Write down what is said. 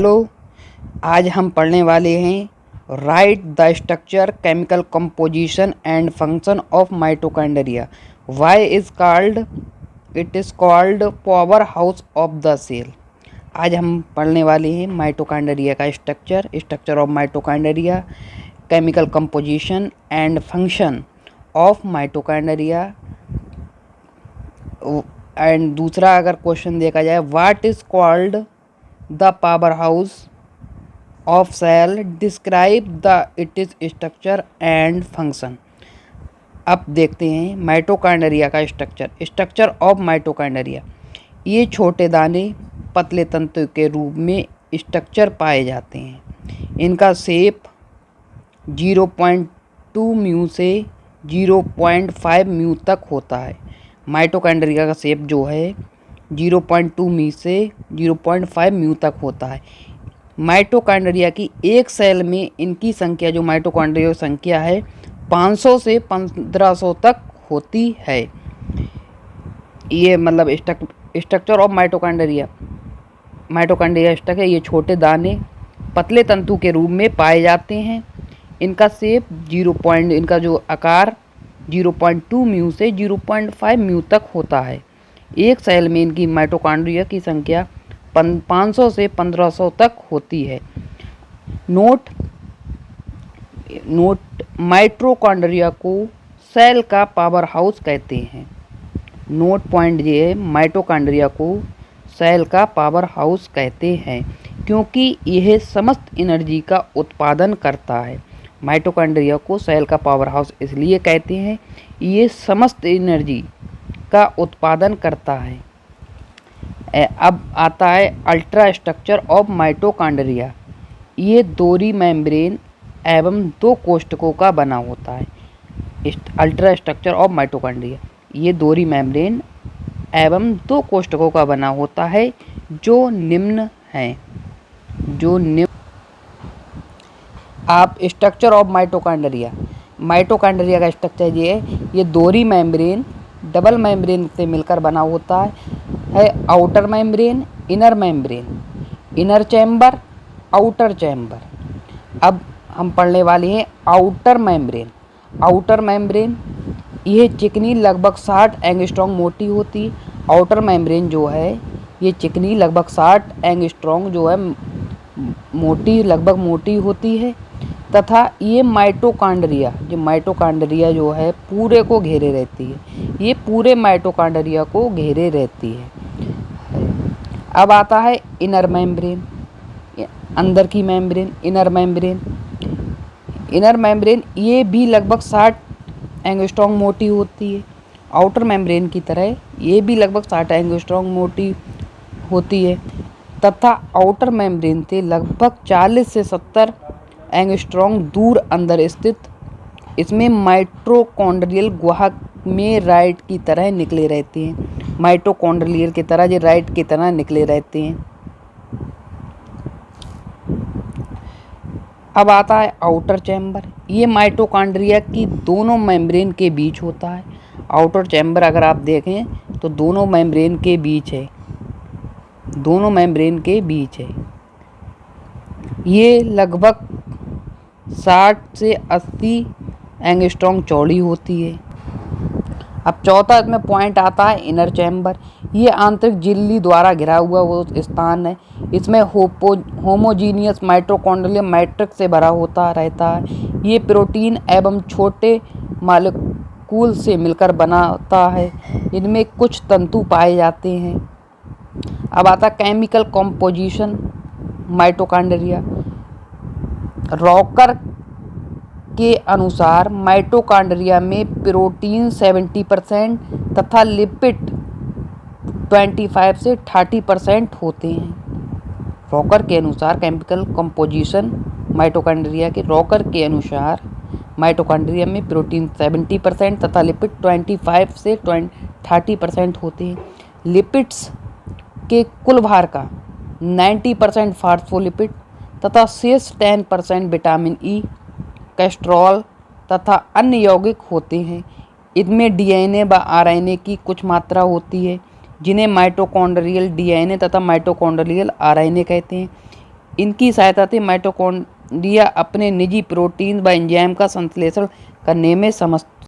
Hello, आज हम पढ़ने वाले हैं right the structure, chemical composition and function of mitochondria. Why is called it is called power house of the cell. आज हम पढ़ने वाले हैं माइटोकॉन्ड्रिया का structure of mitochondria, chemical composition and function of mitochondria. And दूसरा अगर question देखा जाए, what is called the power house of cell, describe the it is structure and function. अब देखते हैं माइटोकॉन्ड्रिया का स्ट्रक्चर ऑफ माइटोकॉन्ड्रिया। ये छोटे दाने पतले तंतु के रूप में स्ट्रक्चर पाए जाते हैं। इनका शेप 0.2 म्यू से 0.5 म्यू तक होता है। माइटोकॉन्ड्रिया का शेप जो है 0.2 म्यू से 0.5 म्यू तक होता है। माइटोकॉन्ड्रिया की एक सेल में इनकी संख्या, जो माइटोकॉन्ड्रिया की संख्या है, 500 से 1500 तक होती है। ये मतलब स्ट्रक्चर ऑफ माइटोकॉन्ड्रिया स्ट्रक्चर है। ये छोटे दाने पतले तंतु के रूप में पाए जाते हैं। इनका शेप इनका जो आकार 0.2 म्यू से 0.5 म्यू तक होता है। एक सेल में इनकी माइटोकॉन्ड्रिया की संख्या 500 से 1500 तक होती है। नोट, माइटोकॉन्ड्रिया को सेल का पावर हाउस कहते हैं। नोट पॉइंट ये है, माइटोकॉन्ड्रिया को सेल का पावर हाउस कहते हैं क्योंकि यह समस्त एनर्जी का उत्पादन करता है। माइटोकॉन्ड्रिया को सेल का पावर हाउस इसलिए कहते हैं, ये समस्त एनर्जी का उत्पादन करता है। अब आता है अल्ट्रा स्ट्रक्चर ऑफ माइटोकॉन्ड्रिया। ये दोहरी मेम्ब्रेन एवं 2 कोष्ठकों का बना होता है। अल्ट्रा स्ट्रक्चर ऑफ माइटोकॉन्ड्रिया ये दोहरी मेम्ब्रेन एवं 2 कोष्ठकों का बना होता है, जो निम्न हैं। आप स्ट्रक्चर ऑफ माइटोकॉन्ड्रिया का स्ट्रक्चर ये है, ये दोहरी मेम्ब्रेन डबल मेम्ब्रेन से मिलकर बना होता है। Outer membrane, inner chamber, outer chamber. अब हम पढ़ने वाले हैं आउटर मेम्ब्रेन। यह चिकनी लगभग 60 एंगस्ट्रॉम मोटी होती है। आउटर मेम्ब्रेन जो है ये चिकनी लगभग 60 एंगस्ट्रॉम जो है लगभग मोटी होती है तथा ये माइटोकॉन्ड्रिया जो है पूरे को घेरे रहती है। ये पूरे माइटोकॉन्ड्रिया को घेरे रहती है। अब आता है इनर मेम्ब्रेन, अंदर की मेम्ब्रेन, इनर मेम्ब्रेन ये भी लगभग 60 एंगस्ट्रॉम मोटी होती है। आउटर मेम्ब्रेन की तरह ये भी लगभग 60 एंगस्ट्रॉम मोटी होती है तथा आउटर मेम्ब्रेन से लगभग 40 से 70 एंगस्ट्रॉम दूर अंदर स्थित इसमें माइटोकॉन्ड्रियल गुहा में राइट की तरह निकले रहते हैं। माइटोकॉन्ड्रियल की तरह ये राइट की तरह निकले रहते हैं। अब आता है आउटर चैम्बर। ये माइटोकॉन्ड्रिया की दोनों मेम्ब्रेन के बीच होता है। आउटर चैम्बर अगर आप देखें तो दोनों मेम्ब्रेन के बीच है। ये लगभग 60 से 80 एंगस्ट्रॉम चौड़ी होती है। अब चौथा इसमें पॉइंट आता है इनर चैम्बर। ये आंतरिक झिल्ली द्वारा घिरा हुआ वो स्थान है। इसमें होमोजीनियस माइटोकॉन्ड्रियल मैट्रिक्स से भरा होता रहता है। ये प्रोटीन एवं छोटे मॉलिक्यूल से मिलकर बनाता है। इनमें कुछ तंतु पाए जाते हैं। अब आता है केमिकल कंपोजिशन माइटोकॉन्ड्रिया। रॉकर के अनुसार माइटोकॉन्ड्रिया में प्रोटीन 70% तथा लिपिड 25 से 30% होते हैं। रॉकर के अनुसार केमिकल कंपोजिशन माइटोकॉन्ड्रिया के माइटोकॉन्ड्रिया में प्रोटीन 70% तथा लिपिड 25 से 30% होते हैं। लिपिड्स के कुल भार का 90% फास्फोलिपिड तथा शेष 10% विटामिन ई, कोलेस्ट्रॉल तथा अन्य यौगिक होते हैं। इनमें डीएनए व आरएनए की कुछ मात्रा होती है, जिन्हें माइटोकॉन्ड्रियल डीएनए तथा माइटोकॉन्ड्रियल आरएनए कहते हैं। इनकी सहायता से माइटोकॉन्ड्रिया अपने निजी प्रोटीन व एंजाइम का संश्लेषण करने में